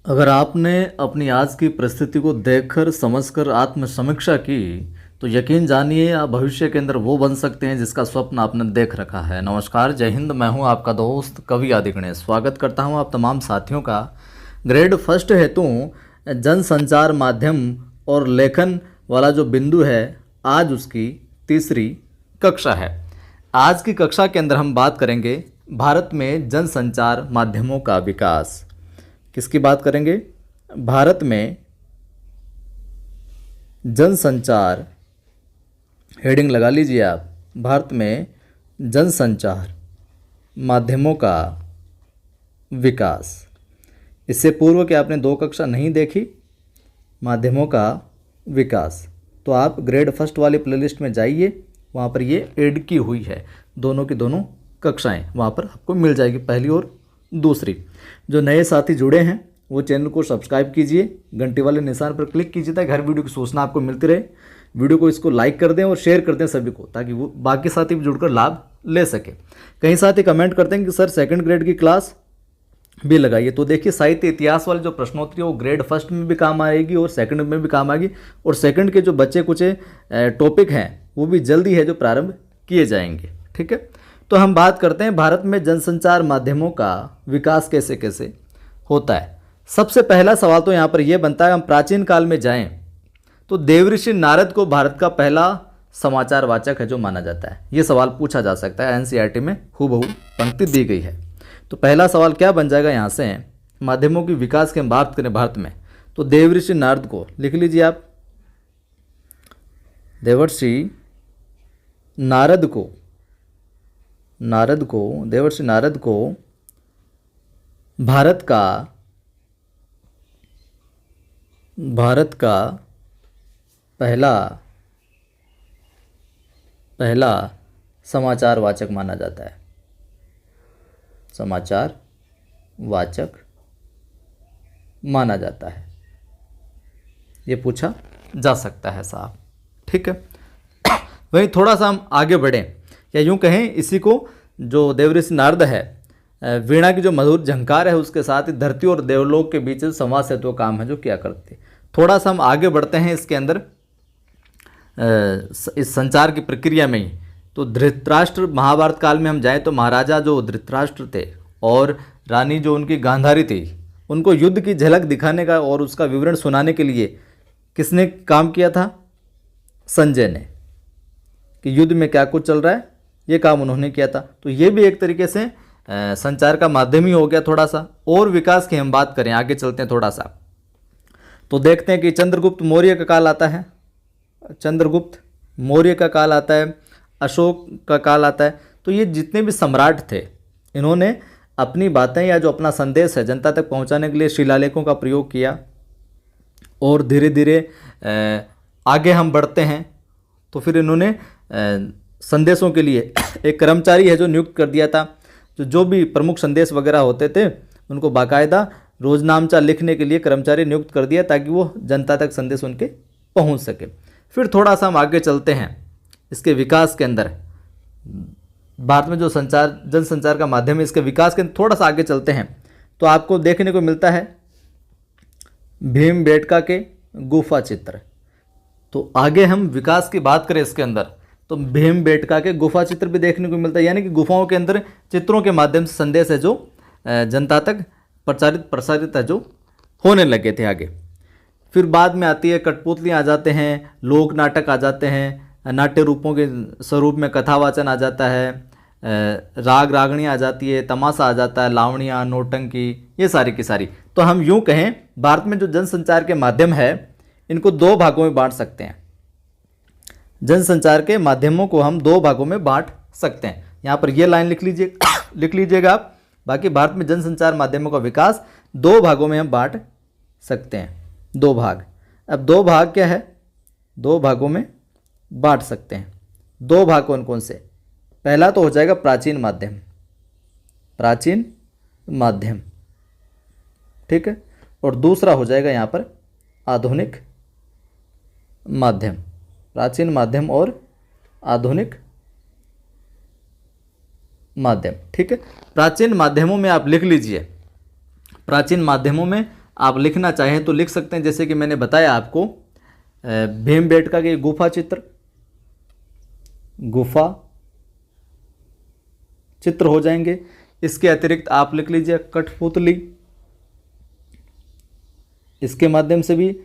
अगर आपने अपनी आज की परिस्थिति को देखकर समझकर आत्मसमीक्षा की तो यकीन जानिए आप भविष्य के अंदर वो बन सकते हैं जिसका स्वप्न आपने देख रखा है। नमस्कार, जय हिंद। मैं हूं आपका दोस्त कवि आदि गणेश। स्वागत करता हूं आप तमाम साथियों का ग्रेड फर्स्ट हेतु जनसंचार माध्यम और लेखन वाला जो बिंदु है, आज उसकी तीसरी कक्षा है। आज की कक्षा के अंदर हम बात करेंगे भारत में जनसंचार माध्यमों का विकास। किसकी बात करेंगे? भारत में जनसंचार, हेडिंग लगा लीजिए आप, भारत में जनसंचार माध्यमों का विकास। इससे पूर्व कि आपने 2 कक्षा नहीं देखी माध्यमों का विकास, तो आप ग्रेड फर्स्ट वाली प्लेलिस्ट में जाइए, वहाँ पर ये ऐड की हुई है, दोनों की दोनों कक्षाएं वहाँ पर आपको मिल जाएगी, पहली और दूसरी। जो नए साथी जुड़े हैं वो चैनल को सब्सक्राइब कीजिए, घंटी वाले निशान पर क्लिक कीजिए ताकि हर वीडियो की सूचना आपको मिलती रहे। वीडियो को इसको लाइक कर दें और शेयर कर दें सभी को, ताकि वो बाकी साथी भी जुड़कर लाभ ले सके। कई साथी कमेंट करते हैं कि सर सेकंड ग्रेड की क्लास भी लगाइए, तो देखिए साहित्य इतिहास वाली जो प्रश्नोत्तरी है वो ग्रेड फर्स्ट में भी काम आएगी और सेकंड में भी काम आएगी, और सेकंड के जो बच्चे कुछ टॉपिक हैं वो भी जल्दी है जो प्रारंभ किए जाएंगे। ठीक है, तो हम बात करते हैं भारत में जनसंचार माध्यमों का विकास कैसे कैसे होता है। सबसे पहला सवाल तो यहाँ पर यह बनता है, हम प्राचीन काल में जाएं तो देवऋषि नारद को भारत का पहला समाचार वाचक है जो माना जाता है। ये सवाल पूछा जा सकता है, एनसीईआरटी में हूबहू पंक्ति दी गई है। तो पहला सवाल क्या बन जाएगा यहाँ से, माध्यमों की विकास की हम बात करें भारत में, तो देवऋषि नारद को लिख लीजिए आप। देवर्षि नारद को देवर्षि नारद को भारत का पहला समाचार वाचक माना जाता है। समाचार वाचक माना जाता है, ये पूछा जा सकता है साहब। ठीक है, वहीं थोड़ा सा हम आगे बढ़ें, या यूं कहें इसी को जो देवऋषि नारद है, वीणा की जो मधुर झंकार है उसके साथ ही धरती और देवलोक के बीच संवाद सेतु काम है जो क्या करते। थोड़ा सा हम आगे बढ़ते हैं इसके अंदर, इस संचार की प्रक्रिया में ही। तो धृतराष्ट्र, महाभारत काल में हम जाएं तो महाराजा जो धृतराष्ट्र थे और रानी जो उनकी गांधारी थी, उनको युद्ध की झलक दिखाने का और उसका विवरण सुनाने के लिए किसने काम किया था? संजय ने, कि युद्ध में क्या कुछ चल रहा है, ये काम उन्होंने किया था। तो ये भी एक तरीके से संचार का माध्यम ही हो गया थोड़ा सा। और विकास की हम बात करें, आगे चलते हैं थोड़ा सा, तो देखते हैं कि चंद्रगुप्त मौर्य का काल आता है, चंद्रगुप्त मौर्य का काल आता है, अशोक का काल आता है। तो ये जितने भी सम्राट थे, इन्होंने अपनी बातें या जो अपना संदेश है जनता तक पहुंचाने के लिए शिलालेखों का प्रयोग किया। और धीरे धीरे आगे हम बढ़ते हैं तो फिर इन्होंने संदेशों के लिए एक कर्मचारी है जो नियुक्त कर दिया था, जो भी प्रमुख संदेश वगैरह होते थे उनको बाकायदा रोजनामचा लिखने के लिए कर्मचारी नियुक्त कर दिया ताकि वो जनता तक संदेश उनके पहुंच सके। फिर थोड़ा सा हम आगे चलते हैं इसके विकास के अंदर, भारत में जो जनसंचार का माध्यम है इसके विकास के थोड़ा सा आगे चलते हैं तो आपको देखने को मिलता है भीमबेटका के गुफा चित्र। तो आगे हम विकास की बात करें इसके अंदर तो भीमबेटका के गुफा चित्र भी देखने को मिलता है, यानी कि गुफाओं के अंदर चित्रों के माध्यम से संदेश है जो जनता तक प्रसारित है जो होने लगे थे आगे। फिर बाद में आती है कठपुतलियाँ आ जाते हैं, लोक नाटक आ जाते हैं, नाट्य रूपों के स्वरूप में कथावाचन आ जाता है, राग रागणी आ जाती है, तमाशा आ जाता है, लावणियाँ, नौटंकी, ये सारी की सारी। तो हम यूँ कहें भारत में जो जनसंचार के माध्यम है इनको 2 भागों में बांट सकते हैं। जनसंचार के माध्यमों को हम 2 भागों में बांट सकते हैं। यहाँ पर ये लाइन लिख लीजिएगा आप। बाकी भारत में जनसंचार माध्यमों का विकास 2 भागों में हम बांट सकते हैं, 2 भाग। अब 2 भाग क्या है, 2 भागों में बांट सकते हैं। 2 भाग कौन कौन से? पहला तो हो जाएगा प्राचीन माध्यम, प्राचीन माध्यम, ठीक है, और दूसरा हो जाएगा यहाँ पर आधुनिक माध्यम। प्राचीन माध्यम और आधुनिक माध्यम, ठीक है। प्राचीन माध्यमों में आप लिख लीजिए, प्राचीन माध्यमों में आप लिखना चाहें तो लिख सकते हैं, जैसे कि मैंने बताया आपको भीमबेटका के गुफा चित्र हो जाएंगे। इसके अतिरिक्त आप लिख लीजिए कठपुतली, इसके माध्यम से भी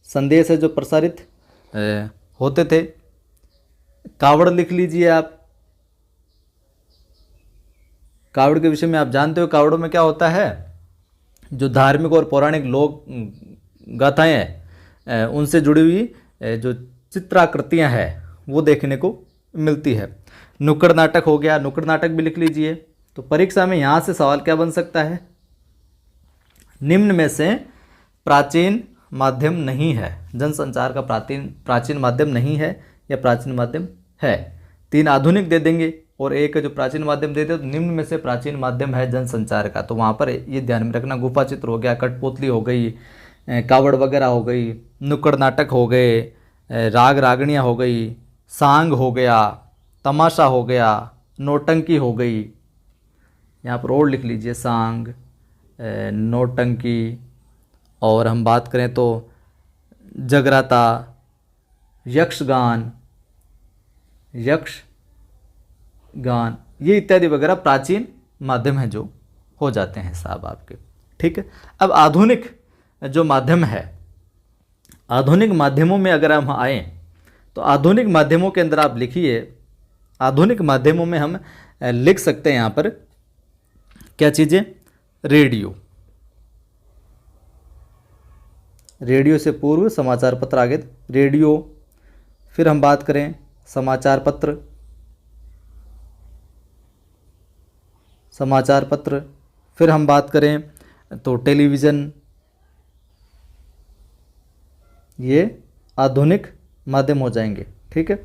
संदेश है जो प्रसारित होते थे। कावड़ लिख लीजिए आप, कावड़ के विषय में आप जानते हो, कावड़ों में क्या होता है, जो धार्मिक और पौराणिक लोक गाथाएं हैं उनसे जुड़ी हुई जो चित्राकृतियां हैं वो देखने को मिलती है। नुक्कड़ नाटक हो गया, नुक्कड़ नाटक भी लिख लीजिए। तो परीक्षा में यहाँ से सवाल क्या बन सकता है, निम्न में से प्राचीन माध्यम नहीं है, जनसंचार का प्राचीन माध्यम नहीं है या प्राचीन माध्यम है। 3 आधुनिक दे देंगे और एक जो प्राचीन माध्यम दे दे, तो निम्न में से प्राचीन माध्यम है जनसंचार का। तो वहाँ पर ये ध्यान में रखना, गुफा चित्र हो गया, कठपुतली हो गई, कावड़ वगैरह हो गई, नुक्कड़ नाटक हो गए, राग रागणियाँ हो गई, सांग हो गया, तमाशा हो गया, नौटंकी हो गई। यहाँ पर और लिख लीजिए सांग, नौटंकी, और हम बात करें तो जगराता, यक्षगान, ये इत्यादि वगैरह प्राचीन माध्यम हैं जो हो जाते हैं साहब आपके। ठीक है, अब आधुनिक जो माध्यम है, आधुनिक माध्यमों में अगर हम आए तो आधुनिक माध्यमों के अंदर आप लिखिए, आधुनिक माध्यमों में हम लिख सकते हैं यहाँ पर क्या चीज़ें, रेडियो से पूर्व समाचार पत्र आगे, रेडियो, फिर हम बात करें समाचार पत्र, फिर हम बात करें तो टेलीविज़न, ये आधुनिक माध्यम हो जाएंगे। ठीक है,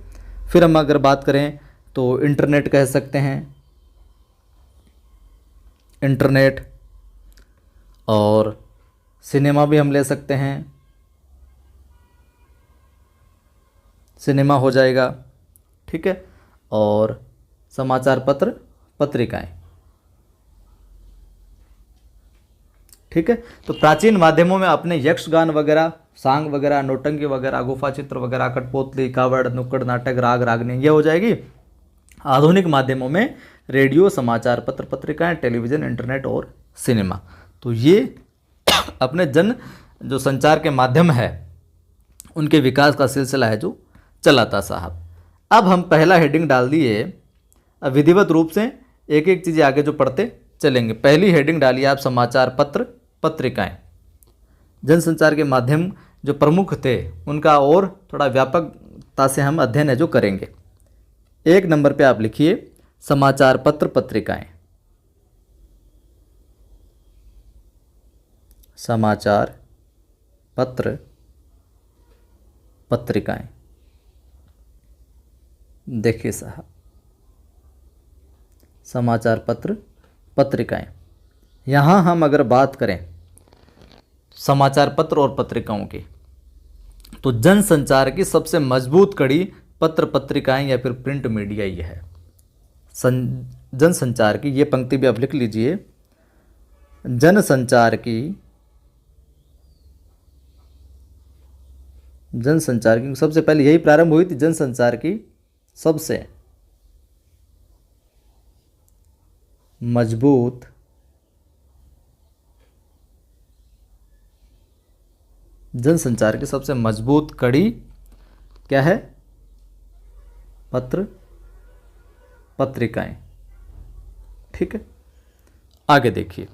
फिर हम अगर बात करें तो इंटरनेट कह सकते हैं, इंटरनेट, और सिनेमा भी हम ले सकते हैं, सिनेमा हो जाएगा। ठीक है, और समाचार पत्र, पत्रिकाएं। ठीक है, तो प्राचीन माध्यमों में अपने यक्षगान वगैरह, सांग वगैरह, नौटंकी वगैरह, गुफा चित्र वगैरह, कठपुतली, कावड़, नुक्कड़ नाटक, राग रागनी, ये हो जाएगी। आधुनिक माध्यमों में रेडियो, समाचार पत्र, पत्रिकाएं, टेलीविज़न, इंटरनेट और सिनेमा। तो ये अपने जो संचार के माध्यम है उनके विकास का सिलसिला है जो चला था साहब। अब हम पहला हेडिंग डाल दिए, अब विधिवत रूप से एक एक चीज़ें आगे जो पढ़ते चलेंगे। पहली हेडिंग डालिए आप, समाचार पत्र, पत्रिकाएं। जनसंचार के माध्यम जो प्रमुख थे उनका और थोड़ा व्यापकता से हम अध्ययन है जो करेंगे। 1 नंबर पे आप लिखिए समाचार पत्र, पत्रिकाएं। समाचार पत्र, पत्रिकाएं। देखिए साहब, समाचार पत्र, पत्रिकाएं, यहाँ हम अगर बात करें समाचार पत्र और पत्रिकाओं की, तो जनसंचार की सबसे मजबूत कड़ी पत्र पत्रिकाएं या फिर प्रिंट मीडिया ही है। जनसंचार की ये पंक्ति भी आप लिख लीजिए, जनसंचार की सबसे पहले यही प्रारंभ हुई थी। जनसंचार की सबसे मजबूत जनसंचार की सबसे मजबूत कड़ी क्या है, पत्र पत्रिकाएं। ठीक है, आगे देखिए,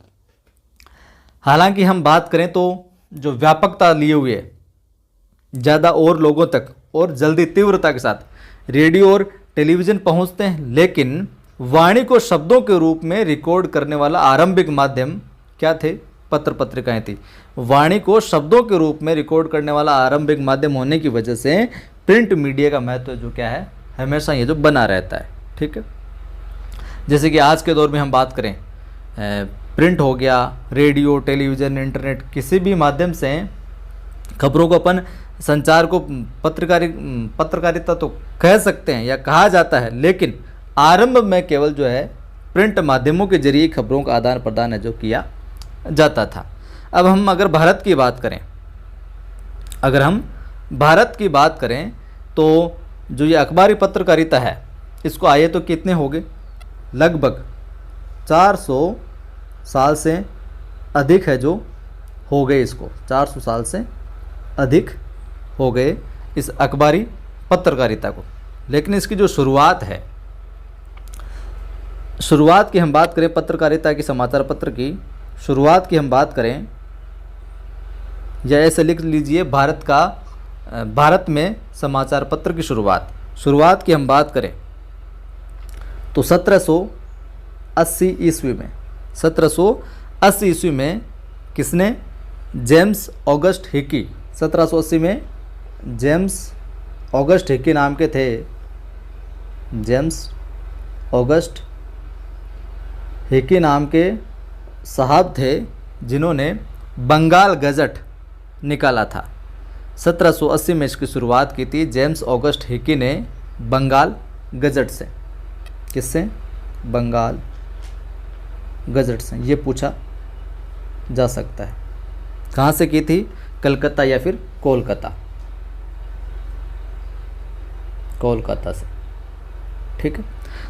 हालांकि हम बात करें तो जो व्यापकता लिए हुए ज़्यादा और लोगों तक और जल्दी तीव्रता के साथ रेडियो और टेलीविज़न पहुंचते हैं, लेकिन वाणी को शब्दों के रूप में रिकॉर्ड करने वाला आरंभिक माध्यम क्या थे, पत्र पत्रिकाएं थी। वाणी को शब्दों के रूप में रिकॉर्ड करने वाला आरंभिक माध्यम होने की वजह से प्रिंट मीडिया का महत्व जो क्या है, हमेशा ये जो बना रहता है। ठीक है, जैसे कि आज के दौर में हम बात करें, प्रिंट हो गया, रेडियो, टेलीविज़न, इंटरनेट, किसी भी माध्यम से खबरों को अपन संचार को पत्रकारिता तो कह सकते हैं या कहा जाता है, लेकिन आरंभ में केवल जो है प्रिंट माध्यमों के जरिए खबरों का आदान प्रदान है जो किया जाता था। अब हम अगर भारत की बात करें, अगर हम भारत की बात करें तो जो ये अखबारी पत्रकारिता है इसको आए तो कितने हो गए, लगभग 400 साल से अधिक है जो हो गए, इसको 400 साल से अधिक हो गए इस अखबारी पत्रकारिता को। लेकिन इसकी जो शुरुआत है, शुरुआत की हम बात करें पत्रकारिता की, समाचार पत्र की शुरुआत की हम बात करें, या ऐसे लिख लीजिए भारत में समाचार पत्र की शुरुआत की हम बात करें तो 1780 ईस्वी में, 1780 ईस्वी में किसने, जेम्स ऑगस्ट हिकी, 1780 में जेम्स ऑगस्ट हिकी नाम के थे, जेम्स ऑगस्ट हिकी नाम के साहब थे जिन्होंने बंगाल गजट निकाला था। 1780 में इसकी शुरुआत की थी जेम्स ऑगस्ट हिकी ने बंगाल गजट से। किससे, बंगाल गजट से, ये पूछा जा सकता है। कहाँ से की थी, कलकत्ता या फिर कोलकाता, कोलकाता से। ठीक है,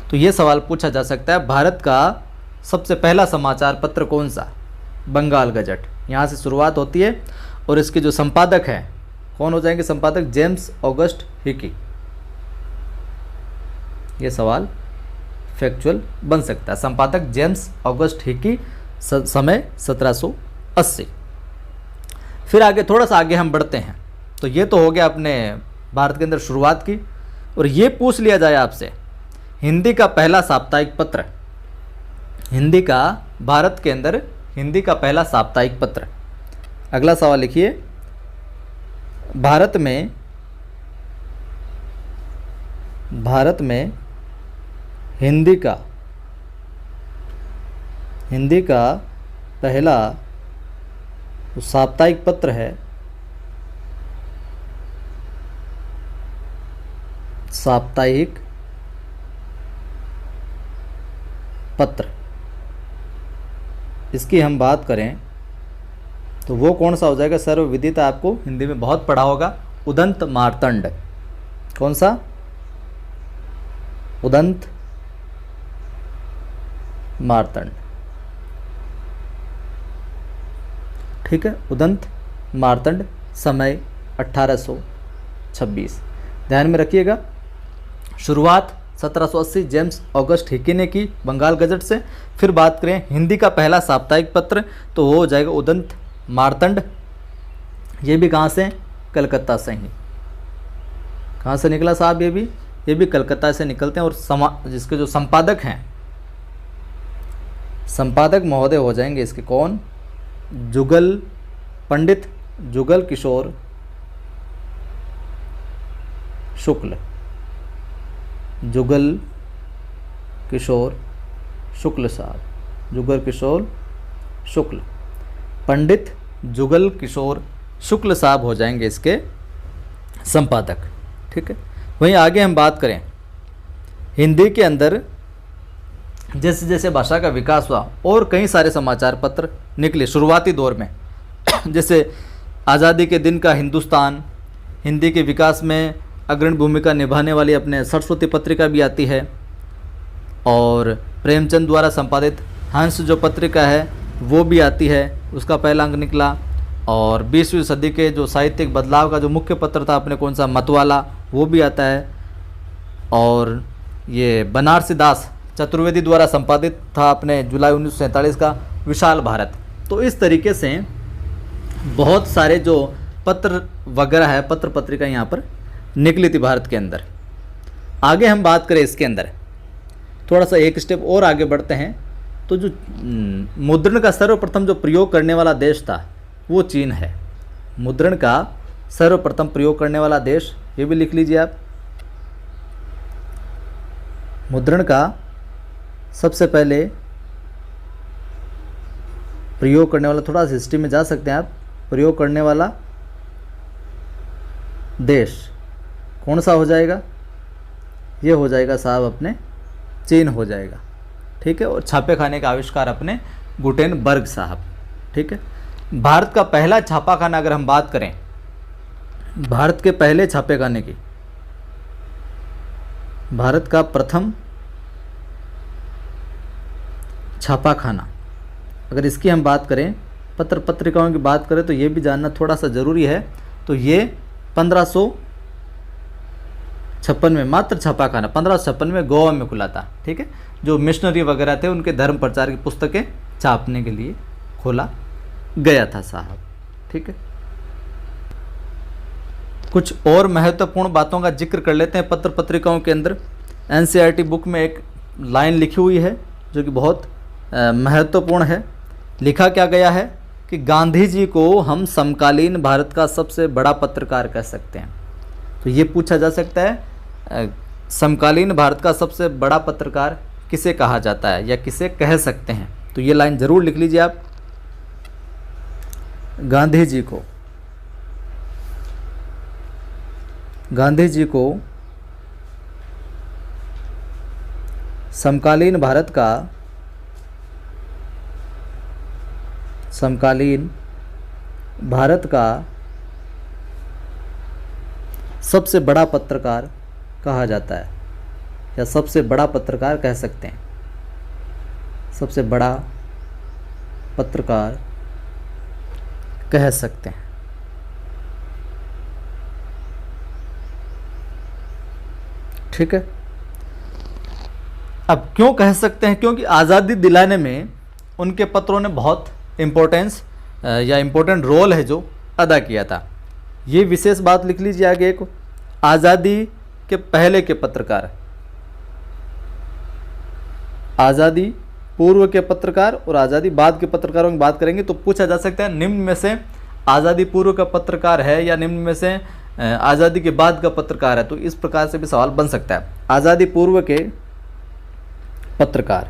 तो ये सवाल पूछा जा सकता है, भारत का सबसे पहला समाचार पत्र कौन सा, बंगाल गजट, यहाँ से शुरुआत होती है। और इसके जो संपादक हैं कौन हो जाएंगे, संपादक जेम्स ऑगस्ट हिकी। ये सवाल फैक्चुअल बन सकता है, संपादक जेम्स ऑगस्ट हिकी, समय 1780। फिर आगे थोड़ा सा आगे हम बढ़ते हैं, तो ये तो हो गया अपने भारत के अंदर शुरुआत की। और ये पूछ लिया जाए आपसे, हिंदी का पहला साप्ताहिक पत्र, हिंदी का, भारत के अंदर हिंदी का पहला साप्ताहिक पत्र। अगला सवाल लिखिए, भारत में हिंदी का पहला साप्ताहिक पत्र है, साप्ताहिक पत्र, इसकी हम बात करें तो वो कौन सा हो जाएगा, सर्वविदित आपको हिंदी में बहुत पढ़ा होगा, उदंत मार्तंड। कौन सा, उदंत मार्तंड। ठीक है, उदंत मार्तंड, समय 1826। ध्यान में रखिएगा, शुरुआत 1780 जेम्स ऑगस्ट हिकी ने की बंगाल गजट से। फिर बात करें हिंदी का पहला साप्ताहिक पत्र तो वो हो जाएगा उदंत मार्तंड। ये भी कहाँ से, कलकत्ता से ही। कहाँ से निकला साहब, ये भी कलकत्ता से निकलते हैं। और जिसके जो संपादक हैं, संपादक महोदय हो जाएंगे इसके कौन, जुगल, पंडित जुगल किशोर शुक्ल, जुगल किशोर शुक्ल साहब, जुगल किशोर शुक्ल, पंडित जुगल किशोर शुक्ल साहब हो जाएंगे इसके संपादक। ठीक है, वहीं आगे हम बात करें, हिंदी के अंदर जैसे जैसे भाषा का विकास हुआ और कई सारे समाचार पत्र निकले शुरुआती दौर में। जैसे आज़ादी के दिन का हिंदुस्तान, हिंदी के विकास में अग्रणी भूमिका निभाने वाली अपने सरस्वती पत्रिका भी आती है, और प्रेमचंद द्वारा संपादित हंस जो पत्रिका है वो भी आती है, उसका पहला अंक निकला। और 20वीं सदी के जो साहित्यिक बदलाव का जो मुख्य पत्र था अपने कौन सा, मतवाला, वो भी आता है। और ये बनारसी दास चतुर्वेदी द्वारा संपादित था अपने जुलाई 1947 का विशाल भारत। तो इस तरीके से बहुत सारे जो पत्र वगैरह है, पत्र पत्रिका यहाँ पर निकली थी भारत के अंदर। आगे हम बात करें इसके अंदर, थोड़ा सा एक स्टेप और आगे बढ़ते हैं, तो जो मुद्रण का सर्वप्रथम जो प्रयोग करने वाला देश था वो चीन है। मुद्रण का सर्वप्रथम प्रयोग करने वाला देश, ये भी लिख लीजिए आप। मुद्रण का सबसे पहले प्रयोग करने वाला, थोड़ा सा हिस्ट्री में जा सकते हैं आप, प्रयोग करने वाला देश कौन सा हो जाएगा, ये हो जाएगा साहब अपने चीन हो जाएगा। ठीक है, और छापे खाने का आविष्कार अपने गुटेनबर्ग साहब। ठीक है, भारत का पहला छापाखाना अगर हम बात करें, भारत के पहले छापेखाने की, भारत का प्रथम छापाखाना, अगर इसकी हम बात करें, पत्र पत्रिकाओं की बात करें, तो ये भी जानना थोड़ा सा ज़रूरी है। तो ये 1556 में मात्र छापाखाना 1556 में गोवा में खुला था। ठीक है, जो मिशनरी वगैरह थे उनके धर्म प्रचार की पुस्तकें छापने के लिए खोला गया था साहब। ठीक है, कुछ और महत्वपूर्ण बातों का जिक्र कर लेते हैं पत्र पत्रिकाओं के अंदर। एनसीईआरटी बुक में एक लाइन लिखी हुई है जो कि बहुत महत्वपूर्ण है। लिखा क्या गया है कि गांधी जी को हम समकालीन भारत का सबसे बड़ा पत्रकार कह सकते हैं। तो ये पूछा जा सकता है, समकालीन भारत का सबसे बड़ा पत्रकार किसे कहा जाता है या किसे कह सकते हैं। तो ये लाइन ज़रूर लिख लीजिए आप। गांधी जी को समकालीन भारत का सबसे बड़ा पत्रकार कहा जाता है या सबसे बड़ा पत्रकार कह सकते हैं। सबसे बड़ा पत्रकार कह सकते हैं। ठीक है, अब क्यों कह सकते हैं? क्योंकि आज़ादी दिलाने में उनके पत्रों ने बहुत इम्पोर्टेंस या इम्पोर्टेंट रोल है जो अदा किया था। ये विशेष बात लिख लीजिए आगे, एक आज़ादी के पहले के पत्रकार, आज़ादी पूर्व के पत्रकार और आज़ादी बाद के पत्रकारों की बात करेंगे तो पूछा जा सकता है निम्न में से आज़ादी पूर्व का पत्रकार है या निम्न में से आज़ादी के बाद का पत्रकार है। तो इस प्रकार से भी सवाल बन सकता है। आज़ादी पूर्व के पत्रकार,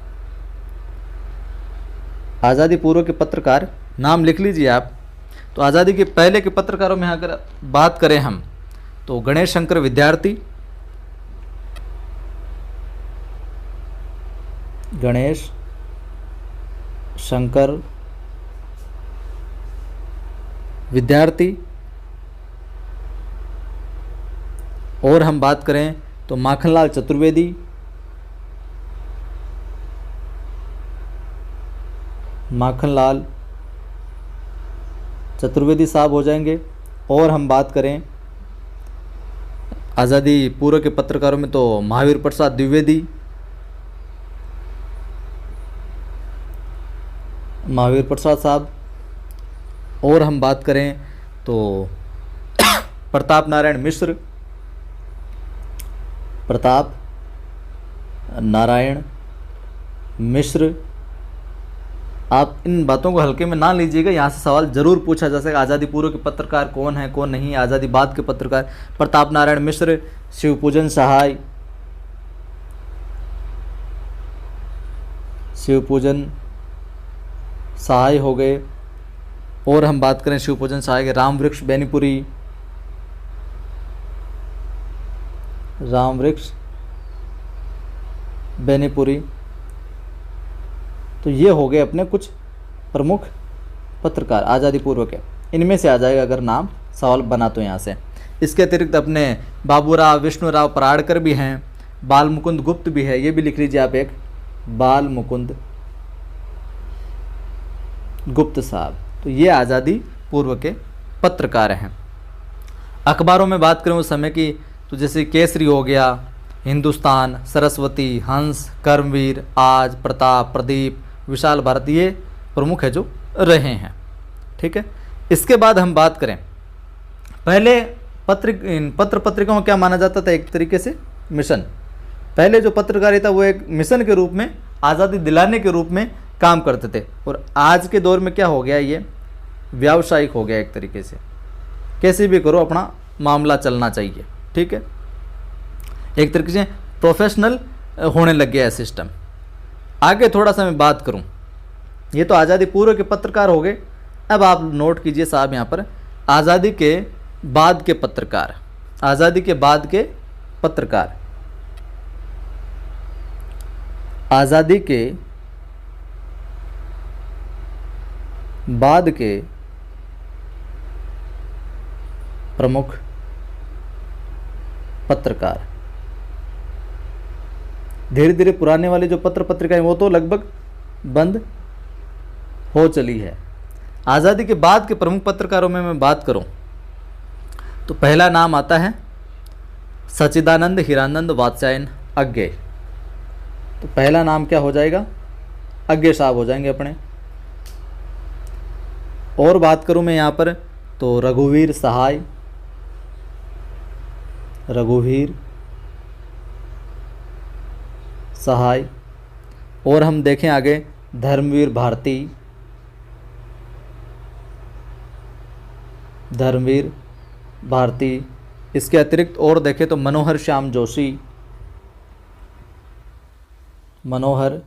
आज़ादी पूर्व के पत्रकार नाम लिख लीजिए आप। तो आज़ादी के पहले के पत्रकारों में अगर बात करें हम तो गणेश शंकर विद्यार्थी, गणेश शंकर विद्यार्थी, और हम बात करें तो माखनलाल चतुर्वेदी, माखनलाल चतुर्वेदी साहब हो जाएंगे। और हम बात करें आज़ादी पूर्व के पत्रकारों में तो महावीर प्रसाद द्विवेदी, महावीर प्रसाद साहब। और हम बात करें तो प्रताप नारायण मिश्र, प्रताप नारायण मिश्र। आप इन बातों को हल्के में ना लीजिएगा, यहाँ से सवाल जरूर पूछा जा सके। आज़ादी पूर्व के पत्रकार कौन है कौन नहीं, आज़ादी बाद के पत्रकार प्रताप नारायण मिश्र, शिवपूजन सहाय, शिवपूजन सहाय हो गए। और हम बात करें शिवपूजन सहाय के रामवृक्ष बेनीपुरी, रामवृक्ष बेनीपुरी। तो ये हो गए अपने कुछ प्रमुख पत्रकार आज़ादी पूर्व के। इनमें से आ जाएगा अगर नाम सवाल बना तो यहाँ से। इसके अतिरिक्त अपने बाबूराव विष्णुराव पराड़कर भी हैं, बाल मुकुंद गुप्त भी है, ये भी लिख लीजिए आप एक, बाल मुकुंद गुप्त साहब। तो ये आज़ादी पूर्व के पत्रकार हैं। अखबारों में बात करें उस समय की तो जैसे केसरी हो गया, हिंदुस्तान, सरस्वती, हंस, कर्मवीर, आज, प्रताप, प्रदीप, विशाल भारत, ये प्रमुख है जो रहे हैं। ठीक है, इसके बाद हम बात करें, पहले पत्र पत्रिकाओं क्या माना जाता था? एक तरीके से मिशन। पहले जो पत्रकारिता वो एक मिशन के रूप में, आज़ादी दिलाने के रूप में काम करते थे। और आज के दौर में क्या हो गया, ये व्यावसायिक हो गया एक तरीके से। कैसे भी करो अपना मामला चलना चाहिए। ठीक है, एक तरीके से प्रोफेशनल होने लग गया है सिस्टम। आगे थोड़ा सा मैं बात करूं, ये तो आज़ादी पूर्व के पत्रकार हो गए। अब आप नोट कीजिए साहब यहाँ पर आज़ादी के बाद के पत्रकार, आज़ादी के बाद के पत्रकार, आज़ादी के बाद के प्रमुख पत्रकार। धीरे धीरे पुराने वाले जो पत्र पत्रिकाएं वो तो लगभग बंद हो चली है। आज़ादी के बाद के प्रमुख पत्रकारों में मैं बात करूं तो पहला नाम आता है सच्चिदानंद हीरानंद वात्स्यायन अज्ञे। तो पहला नाम क्या हो जाएगा? अज्ञे साहब हो जाएंगे अपने। और बात करूं मैं यहाँ पर तो रघुवीर सहाय, रघुवीर सहाय। और हम देखें आगे धर्मवीर भारती, धर्मवीर भारती। इसके अतिरिक्त और देखें तो मनोहर श्याम जोशी, मनोहर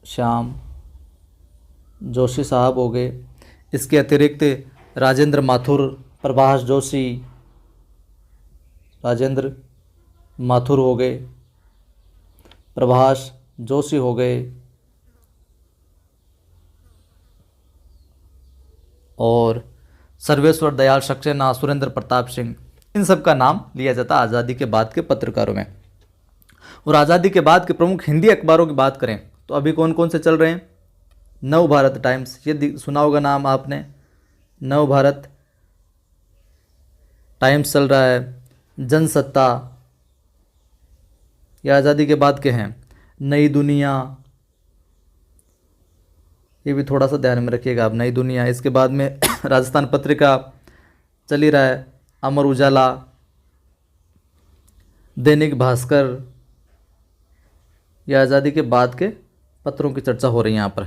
श्याम जोशी साहब हो गए। इसके अतिरिक्त राजेंद्र माथुर, प्रभाष जोशी, राजेंद्र माथुर हो गए, प्रभाष जोशी हो गए। और सर्वेश्वर दयाल सक्सेना, सुरेंद्र प्रताप सिंह, इन सब का नाम लिया जाता है आज़ादी के बाद के पत्रकारों में। और आज़ादी के बाद के प्रमुख हिंदी अखबारों की बात करें तो अभी कौन कौन से चल रहे हैं? नव भारत टाइम्स, ये सुना होगा नाम आपने, नव भारत टाइम्स चल रहा है। जनसत्ता, ये आज़ादी के बाद के हैं। नई दुनिया, ये भी थोड़ा सा ध्यान में रखिएगा आप, नई दुनिया। इसके बाद में राजस्थान पत्रिका चल ही रहा है, अमर उजाला, दैनिक भास्कर। यह आज़ादी के बाद के पत्रों की चर्चा हो रही है यहाँ पर।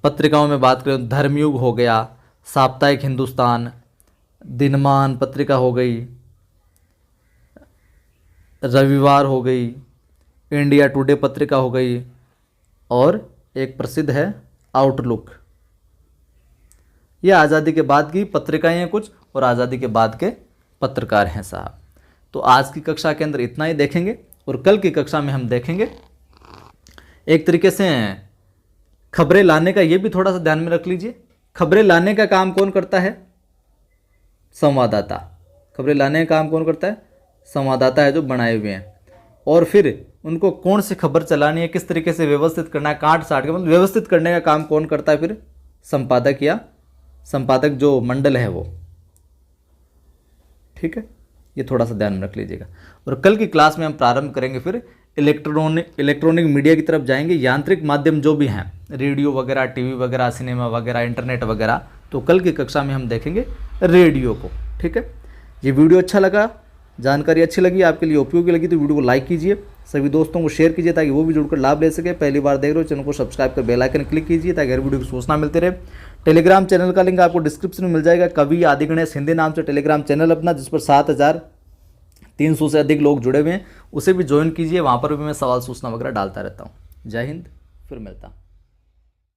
पत्रिकाओं में बात करें धर्मयुग हो गया, साप्ताहिक हिंदुस्तान, दिनमान पत्रिका हो गई, रविवार हो गई, इंडिया टुडे पत्रिका हो गई, और एक प्रसिद्ध है आउटलुक। ये आज़ादी के बाद की पत्रिकाएं हैं कुछ, और आज़ादी के बाद के पत्रकार हैं साहब। तो आज की कक्षा के अंदर इतना ही देखेंगे, और कल की कक्षा में हम देखेंगे एक तरीके से खबरें लाने का। ये भी थोड़ा सा ध्यान में रख लीजिए, खबरें लाने का काम कौन करता है? संवाददाता। खबरें लाने का काम कौन करता है? संवाददाता है जो बनाए हुए हैं। और फिर उनको कौन सी खबर चलानी है, किस तरीके से व्यवस्थित करना है, काट साट के मतलब व्यवस्थित करने का काम कौन करता है? फिर संपादक, या संपादक जो मंडल है वो। ठीक है, ये थोड़ा सा ध्यान में रख लीजिएगा। और कल की क्लास में हम प्रारंभ करेंगे फिर इलेक्ट्रॉनिक मीडिया की तरफ जाएंगे। यांत्रिक माध्यम जो भी हैं, रेडियो वगैरह, टीवी वगैरह, सिनेमा वगैरह, इंटरनेट वगैरह, तो कल की कक्षा में हम देखेंगे रेडियो को। ठीक है, ये वीडियो अच्छा लगा, जानकारी अच्छी लगी, आपके लिए उपयोगी लगी तो वीडियो को लाइक कीजिए, सभी दोस्तों को शेयर कीजिए ताकि वो भी जुड़कर लाभ ले सके। पहली बार देख रहे हो चैनल को सब्सक्राइब कर बेल आइकन क्लिक कीजिए ताकि हर वीडियो की सूचना मिलती रहे। टेलीग्राम चैनल का लिंक आपको डिस्क्रिप्शन में मिल जाएगा। कवि आदिगणेश हिंदी नाम से टेलीग्राम चैनल अपना, जिस पर 7300 से अधिक लोग जुड़े हुए हैं, उसे भी ज्वाइन कीजिए। वहाँ पर भी मैं सवाल सूचना वगैरह डालता रहता हूँ। जय हिंद, फिर मिलता।